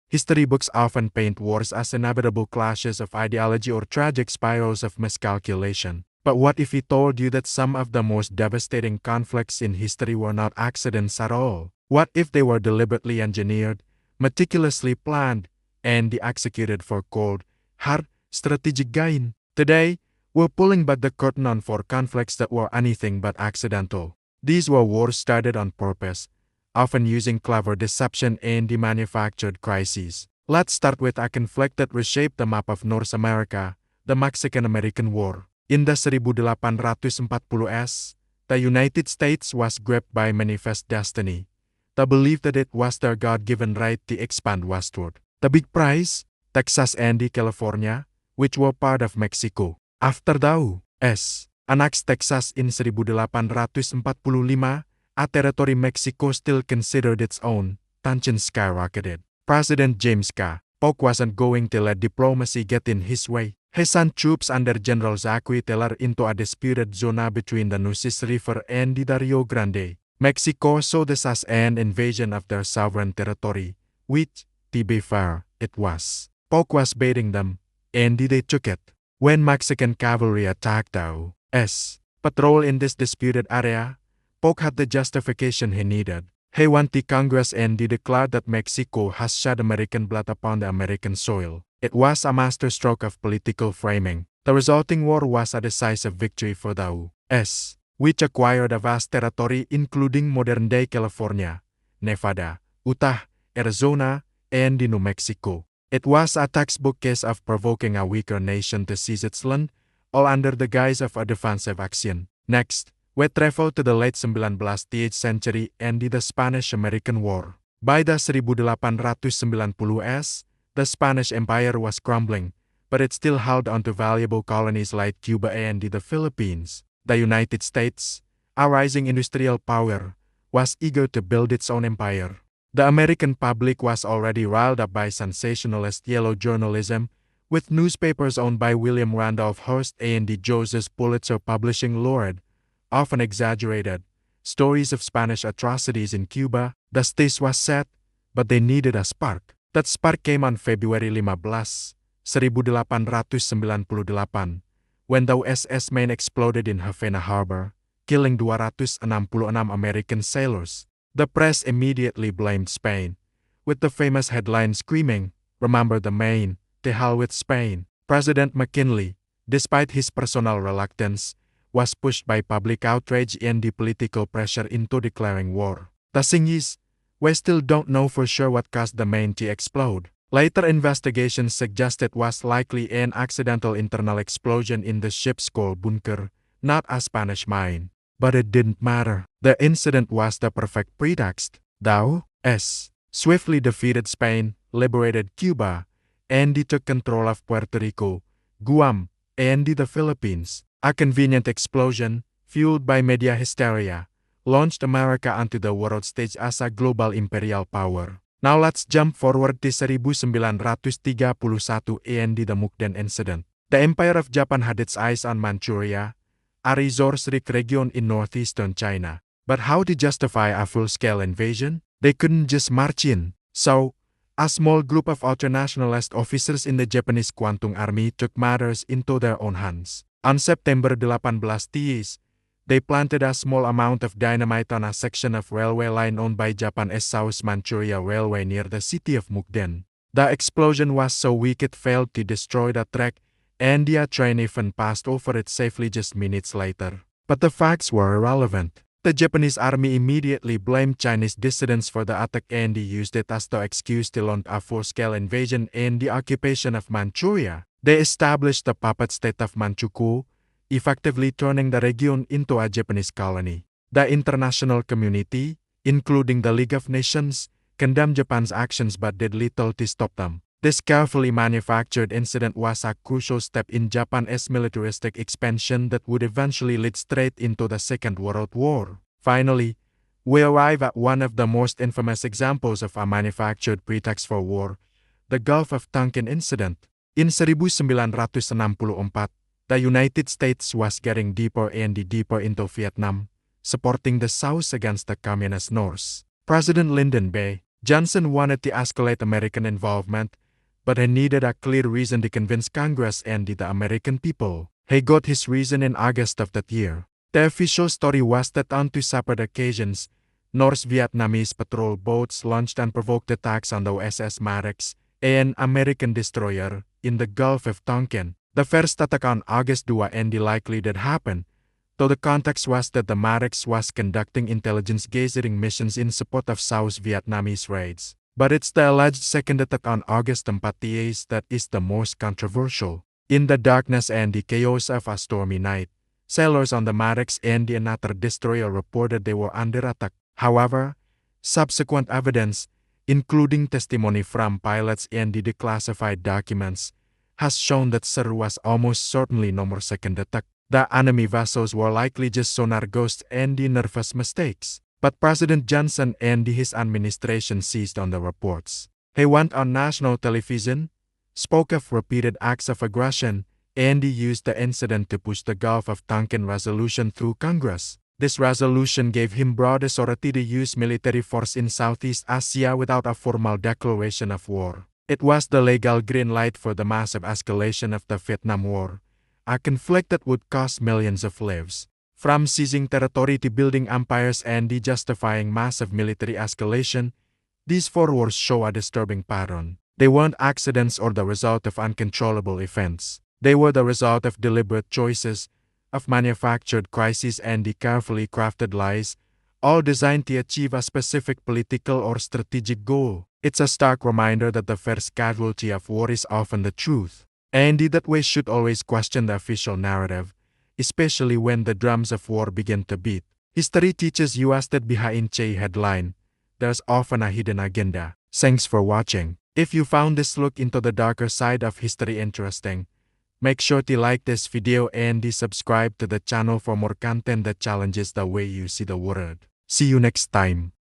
History books often paint wars as inevitable clashes of ideology or tragic spirals of miscalculation. But what if we told you that some of the most devastating conflicts in history were not accidents at all? What if they were deliberately engineered, meticulously planned, and executed for cold, hard, strategic gain? Today, we're pulling back the curtain on four conflicts that were anything but accidental. These were wars started on purpose, often using clever deception and manufactured crises. Let's start with a conflict that reshaped the map of North America, the Mexican-American War. In the 1840s, the United States was gripped by manifest destiny, the belief that it was their God-given right to expand westward. The big prize, Texas and California, which were part of Mexico. After the U.S. annexed Texas in 1845, a territory Mexico still considered its own, tensions skyrocketed. President James K. Polk wasn't going to let diplomacy get in his way. He sent troops under General Zachary Taylor into a disputed zone between the Nueces River and the Rio Grande. Mexico saw this as an invasion of their sovereign territory, which, to be fair, it was. Polk was baiting them, and they took it. When Mexican cavalry attacked the U.S. patrol in this disputed area, Polk had the justification he needed. He went to Congress and declared that Mexico has shed American blood upon the American soil. It was a masterstroke of political framing. The resulting war was a decisive victory for the U.S., which acquired a vast territory including modern-day California, Nevada, Utah, Arizona, and New Mexico. It was a textbook case of provoking a weaker nation to seize its land, all under the guise of a defensive action. Next, we travel to the late 19th century and the Spanish-American War. By the 1890s, the Spanish Empire was crumbling, but it still held onto valuable colonies like Cuba and the Philippines. The United States, a rising industrial power, was eager to build its own empire. The American public was already riled up by sensationalist yellow journalism, with newspapers owned by William Randolph Hearst and Joseph Pulitzer publishing lurid, often exaggerated, stories of Spanish atrocities in Cuba. The stage was set, but they needed a spark. That spark came on February 15, 1898, when the USS Maine exploded in Havana Harbor, killing 266 American sailors. The press immediately blamed Spain, with the famous headline screaming, "Remember the Maine, to hell with Spain." President McKinley, despite his personal reluctance, was pushed by public outrage and the political pressure into declaring war. The thing is, we still don't know for sure what caused the Maine to explode. Later investigations suggest it was likely an accidental internal explosion in the ship's coal bunker, not a Spanish mine. But it didn't matter. The incident was the perfect pretext. The U.S. swiftly defeated Spain, liberated Cuba, and took control of Puerto Rico, Guam, and the Philippines. A convenient explosion, fueled by media hysteria, launched America onto the world stage as a global imperial power. Now let's jump forward to 1931 and the Mukden incident. The Empire of Japan had its eyes on Manchuria, a resource-rich region in northeastern China. But how to justify a full-scale invasion? They couldn't just march in. So, a small group of ultranationalist officers in the Japanese Kwantung Army took matters into their own hands. On September 18, they planted a small amount of dynamite on a section of railway line owned by Japan as South Manchuria Railway near the city of Mukden. The explosion was so weak it failed to destroy the track, and the train even passed over it safely just minutes later. But the facts were irrelevant. The Japanese army immediately blamed Chinese dissidents for the attack and used it as the excuse to launch a full-scale invasion and the occupation of Manchuria. They established the puppet state of Manchukuo, effectively turning the region into a Japanese colony. The international community, including the League of Nations, condemned Japan's actions but did little to stop them. This carefully manufactured incident was a crucial step in Japan's militaristic expansion that would eventually lead straight into the Second World War. Finally, we arrive at one of the most infamous examples of a manufactured pretext for war, the Gulf of Tonkin incident. In 1964, the United States was getting deeper and deeper into Vietnam, supporting the South against the Communist North. President Lyndon B. Johnson wanted to escalate American involvement, but he needed a clear reason to convince Congress and the American people. He got his reason in August of that year. The official story was that on two separate occasions, North Vietnamese patrol boats launched unprovoked attacks on the USS Maddox, an American destroyer, in the Gulf of Tonkin. The first attack on August 2 and likely that happened, though the context was that the Maddox was conducting intelligence gathering missions in support of South Vietnamese raids. But it's the alleged second attack on August 4 that is the most controversial. In the darkness and the chaos of a stormy night, sailors on the Maddox and another destroyer reported they were under attack. However, subsequent evidence, including testimony from pilots and the declassified documents, has shown that there was almost certainly no more second attack. The enemy vessels were likely just sonar ghosts and the nervous mistakes. But President Johnson and his administration seized on the reports. He went on national television, spoke of repeated acts of aggression, and he used the incident to push the Gulf of Tonkin resolution through Congress. This resolution gave him broad authority to use military force in Southeast Asia without a formal declaration of war. It was the legal green light for the massive escalation of the Vietnam War, a conflict that would cost millions of lives. From seizing territory to building empires and justifying massive military escalation, these four wars show a disturbing pattern. They weren't accidents or the result of uncontrollable events. They were the result of deliberate choices, of manufactured crises and the carefully crafted lies, all designed to achieve a specific political or strategic goal. It's a stark reminder that the first casualty of war is often the truth, and that we should always question the official narrative, especially when the drums of war begin to beat. History teaches us that behind a headline, there's often a hidden agenda. Thanks for watching. If you found this look into the darker side of history interesting, make sure to like this video and subscribe to the channel for more content that challenges the way you see the world. See you next time.